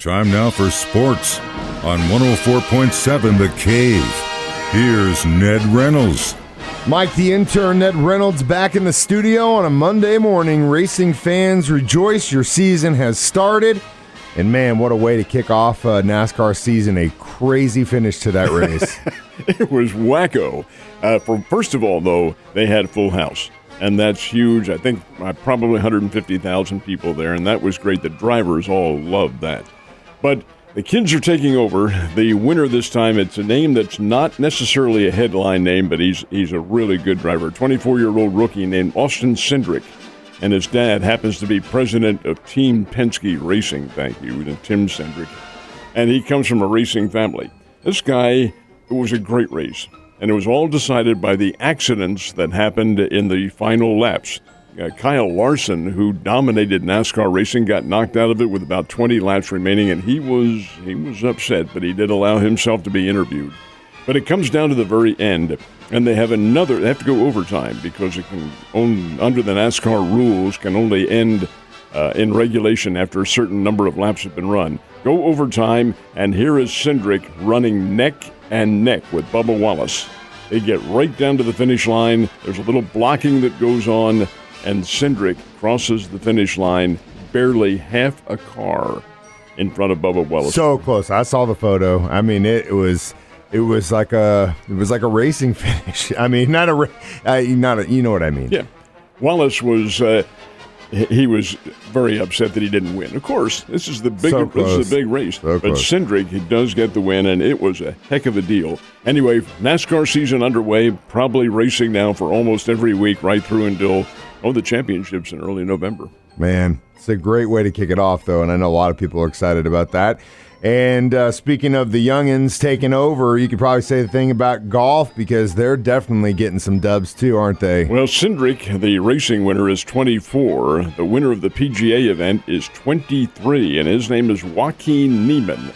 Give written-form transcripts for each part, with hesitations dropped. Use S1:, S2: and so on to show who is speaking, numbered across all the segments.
S1: Time now for sports on 104.7 The Cave. Here's Ned Reynolds.
S2: Mike, the intern, Ned Reynolds, back in the studio on a Monday morning. Racing fans, rejoice. Your season has started. And, man, what a way to kick off NASCAR season. A crazy finish to that race.
S3: It was wacko. First of all, though, they had full house. And that's huge. I think probably 150,000 people there, and that was great. The drivers all loved that. But the kids are taking over. The winner this time, it's a name that's not necessarily a headline name, but he's a really good driver. 24-year-old rookie named Austin Cindric. And his dad happens to be president of Team Penske Racing, thank you, to Tim Cindric. And he comes from a racing family. This guy, it was a great race. And it was all decided by the accidents that happened in the final laps. Kyle Larson, who dominated NASCAR racing, got knocked out of it with about 20 laps remaining, and he was upset, but he did allow himself to be interviewed. But it comes down to the very end, and they have to go overtime because under the NASCAR rules, can only end in regulation after a certain number of laps have been run. Go overtime, and here is Cindric running neck and neck with Bubba Wallace. They get right down to the finish line. There's a little blocking that goes on, and Cindric crosses the finish line barely half a car in front of Bubba Wallace.
S2: So close. I saw the photo. I mean, it was like a racing finish. I mean, you know what I mean.
S3: Yeah. Wallace was he was very upset that he didn't win. Of course, this is the big race. But Cindric, he does get the win, and it was a heck of a deal. Anyway, NASCAR season underway, probably racing now for almost every week right through until the championships in early November.
S2: Man, it's a great way to kick it off, though, and I know a lot of people are excited about that. And speaking of the youngins taking over, you could probably say the thing about golf because they're definitely getting some dubs too, aren't they?
S3: Well, Cindric, the racing winner, is 24. The winner of the PGA event is 23, and his name is Joaquin Niemann.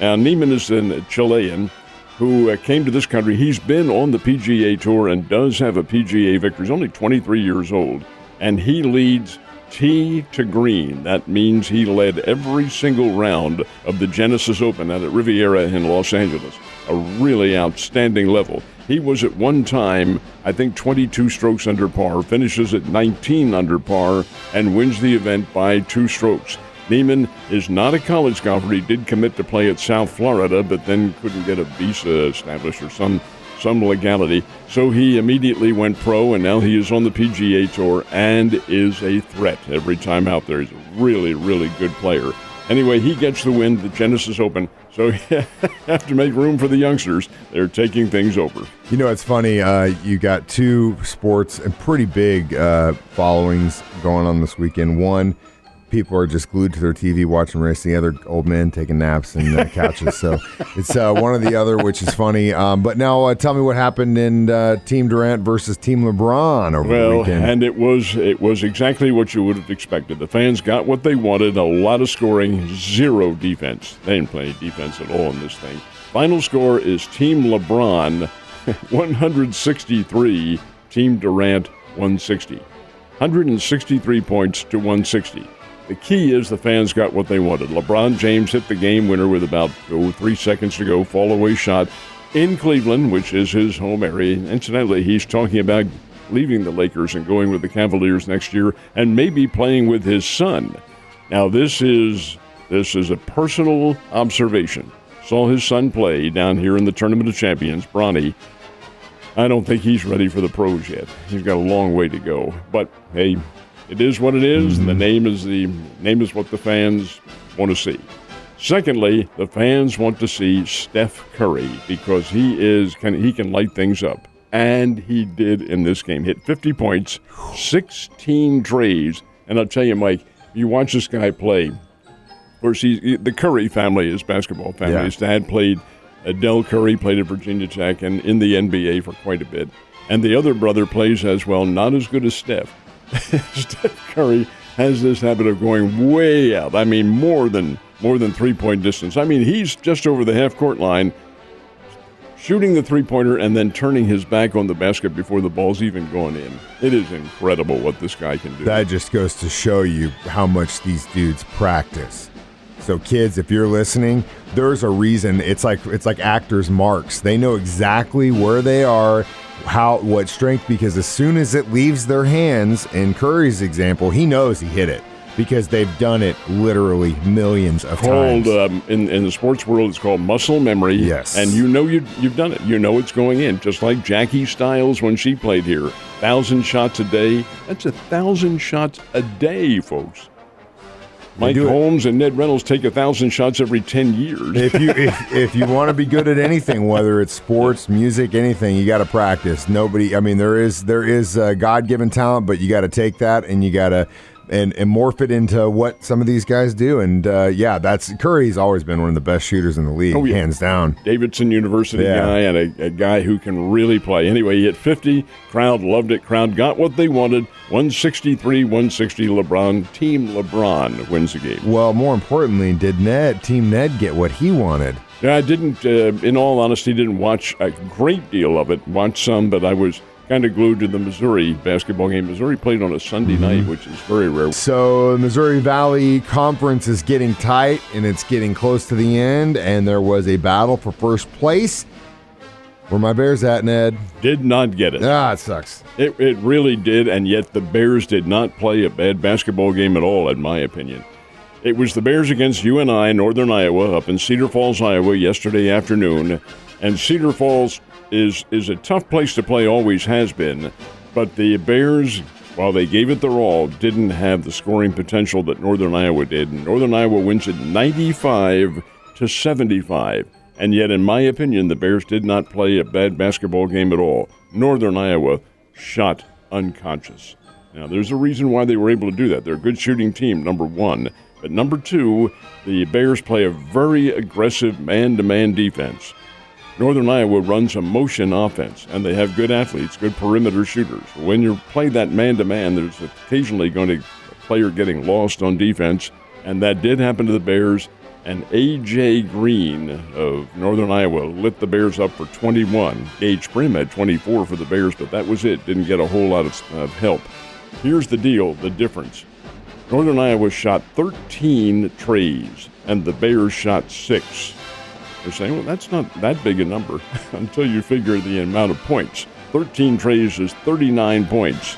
S3: Now, Niemann is a Chilean who came to this country. He's been on the PGA Tour and does have a PGA victory. He's only 23 years old, and he leads tee to green. That means he led every single round of the Genesis Open out at Riviera in Los Angeles. A really outstanding level. He was at one time, I think, 22 strokes under par, finishes at 19 under par, and wins the event by 2 strokes. Niemann is not a college golfer. He did commit to play at South Florida, but then couldn't get a visa established or some legality. So he immediately went pro, and now he is on the PGA Tour and is a threat every time out there. He's a really, really good player. Anyway, he gets the win, the Genesis Open, so you have to make room for the youngsters. They're taking things over.
S2: You know, it's funny. You got 2 sports and pretty big followings going on this weekend. One, people are just glued to their TV watching racing. The other, old men taking naps in couches. So it's one or the other, which is funny. But now tell me what happened in Team Durant versus Team LeBron over the weekend.
S3: And it was exactly what you would have expected. The fans got what they wanted, a lot of scoring, 0 defense. They didn't play any defense at all in this thing. Final score is Team LeBron 163, Team Durant 160. 163 points to 160. The key is the fans got what they wanted. LeBron James hit the game winner with about 3 seconds to go, fall-away shot in Cleveland, which is his home area. Incidentally, he's talking about leaving the Lakers and going with the Cavaliers next year and maybe playing with his son. Now, this is a personal observation. Saw his son play down here in the Tournament of Champions, Bronny. I don't think he's ready for the pros yet. He's got a long way to go. But, hey, it is what it is, and the name is what the fans want to see. Secondly, the fans want to see Steph Curry because he can light things up, and he did in this game. Hit 50 points, 16 trays, and I'll tell you, Mike, you watch this guy play. Of course, the Curry family, his basketball family. Yeah. His dad played. Del Curry played at Virginia Tech and in the NBA for quite a bit, and the other brother plays as well, not as good as Steph. Steph Curry has this habit of going way out. I mean, more than 3-point distance. I mean, he's just over the half-court line, shooting the three-pointer and then turning his back on the basket before the ball's even gone in. It is incredible what this guy can do.
S2: That just goes to show you how much these dudes practice. So kids, if you're listening, there's a reason. It's like actors' marks. They know exactly where they are, what strength, because as soon as it leaves their hands, in Curry's example, he knows he hit it because they've done it literally millions of times.
S3: In the sports world, it's called muscle memory.
S2: Yes.
S3: And you've done it. You know it's going in, just like Jackie Stiles when she played here. 1,000 shots a day. That's 1,000 shots a day, folks. Mike Holmes and Ned Reynolds take 1,000 shots every 10 years.
S2: If you want to be good at anything, whether it's sports, music, anything, you got to practice. There is God-given talent, but you got to take that and you got to and morph it into what some of these guys do. And that's Curry's always been one of the best shooters in the league, hands down.
S3: Davidson University guy and a guy who can really play. Anyway, he hit 50. Crowd loved it. Crowd got what they wanted. 163-160. Team LeBron wins the game.
S2: Well, more importantly, did Team Ned get what he wanted?
S3: Yeah, I didn't, in all honesty, didn't watch a great deal of it. Watched some, but I was kind of glued to the Missouri basketball game. Missouri played on a Sunday night, which is very rare.
S2: So the Missouri Valley Conference is getting tight, and it's getting close to the end, and there was a battle for first place. Where my Bears at, Ned?
S3: Did not get it.
S2: It sucks.
S3: It really did, and yet the Bears did not play a bad basketball game at all, in my opinion. It was the Bears against UNI, Northern Iowa, up in Cedar Falls, Iowa, yesterday afternoon. And Cedar Falls is a tough place to play, always has been. But the Bears, while they gave it their all, didn't have the scoring potential that Northern Iowa did. And Northern Iowa wins it 95-75. And yet, in my opinion, the Bears did not play a bad basketball game at all. Northern Iowa shot unconscious. Now, there's a reason why they were able to do that. They're a good shooting team, number one. But number two, the Bears play a very aggressive man-to-man defense. Northern Iowa runs a motion offense, and they have good athletes, good perimeter shooters. When you play that man-to-man, there's occasionally going to be a player getting lost on defense, and that did happen to the Bears. And A.J. Green of Northern Iowa lit the Bears up for 21. Gage Prim had 24 for the Bears, but that was it. Didn't get a whole lot of help. Here's the deal, the difference. Northern Iowa shot 13 trays, and the Bears shot 6. They're saying, well, that's not that big a number until you figure the amount of points. 13 trays is 39 points.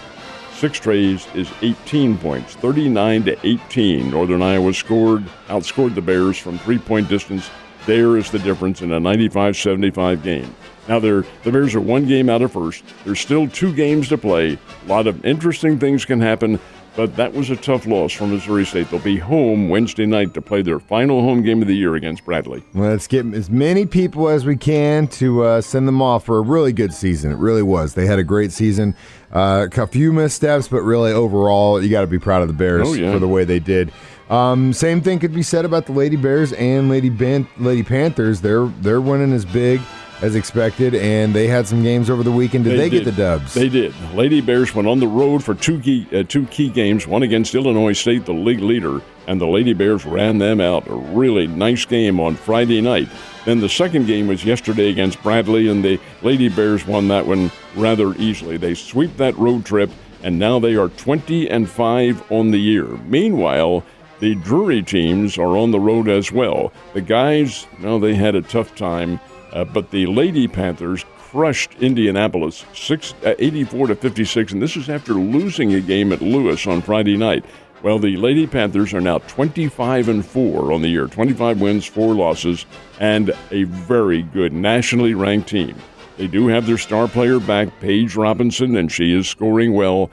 S3: 6 trays is 18 points, 39-18. Northern Iowa outscored the Bears from three-point distance. There is the difference in a 95-75 game. Now, the Bears are one game out of first. There's still 2 games to play. A lot of interesting things can happen, but that was a tough loss for Missouri State. They'll be home Wednesday night to play their final home game of the year against Bradley.
S2: Well, let's get as many people as we can to send them off for a really good season. It really was. They had a great season. A few missteps, but really overall, you got to be proud of the Bears for the way they did. Same thing could be said about the Lady Bears and Lady Panthers. They're winning as big as expected, and they had some games over the weekend. Did they get the dubs?
S3: They did. Lady Bears went on the road for two key games, one against Illinois State, the league leader, and the Lady Bears ran them out. A really nice game on Friday night. Then the second game was yesterday against Bradley, and the Lady Bears won that one rather easily. They sweep that road trip, and now they are 20-5 on the year. Meanwhile, the Drury teams are on the road as well. The guys, they had a tough time. But the Lady Panthers crushed Indianapolis 84-56, and this is after losing a game at Lewis on Friday night. Well, the Lady Panthers are now 25-4 on the year, 25 wins, 4 losses, and a very good nationally ranked team. They do have their star player back, Paige Robinson, and she is scoring well.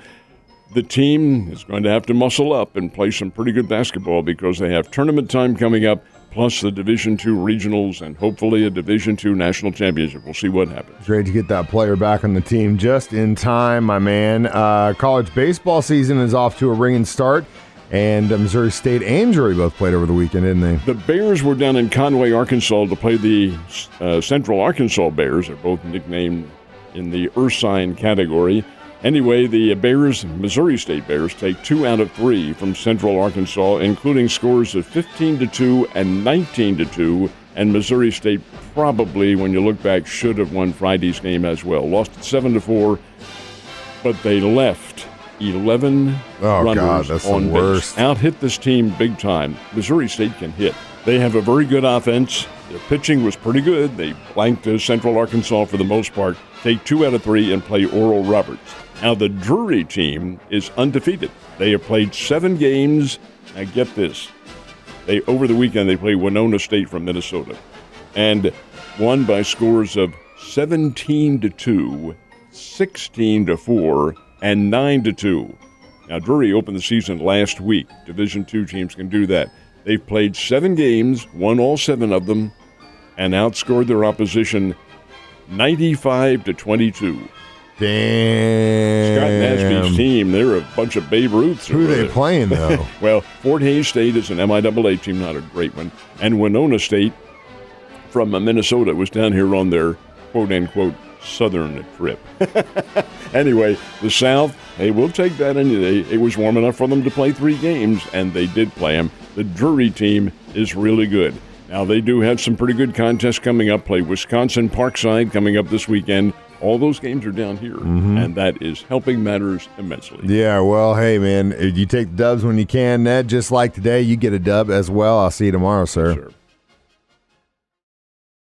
S3: The team is going to have to muscle up and play some pretty good basketball because they have tournament time coming up, plus the Division II regionals and hopefully a Division II national championship. We'll see what happens.
S2: Great to get that player back on the team just in time, my man. College baseball season is off to a ringing start, and Missouri State and Drury both played over the weekend, didn't they?
S3: The Bears were down in Conway, Arkansas to play the Central Arkansas Bears. They're both nicknamed in the Ursine category. Anyway, the Missouri State Bears, take 2 out of 3 from Central Arkansas, including scores of 15-2 and 19-2. And Missouri State probably, when you look back, should have won Friday's game as well. Lost at 7-4, but they left 11
S2: Oh,
S3: runners
S2: God, that's the
S3: on base.
S2: worst.
S3: Out-hit this team big time. Missouri State can hit. They have a very good offense. Their pitching was pretty good. They blanked Central Arkansas for the most part. Take 2 out of 3 and play Oral Roberts. Now, the Drury team is undefeated. They have played 7 games. Now, get this. Over the weekend, they played Winona State from Minnesota and won by scores of 17-2, 16-4, and 9-2. Now, Drury opened the season last week. Division II teams can do that. They've played 7 games, won all 7 of them, and outscored their opposition 95-22.
S2: Damn.
S3: Scott Nasby's team, they're a bunch of Babe Ruths.
S2: Who are they playing, though?
S3: Well, Fort Hays State is an MIAA team, not a great one. And Winona State from Minnesota was down here on their quote-unquote southern trip. Anyway, the South, hey, we'll take that any day. It was warm enough for them to play 3 games, and they did play them. The Drury team is really good. Now, they do have some pretty good contests coming up. Play Wisconsin Parkside coming up this weekend. All those games are down here, and that is helping matters immensely.
S2: Yeah, well, hey, man, you take dubs when you can, Ned. Just like today, you get a dub as well. I'll see you tomorrow, sir.
S3: Sure.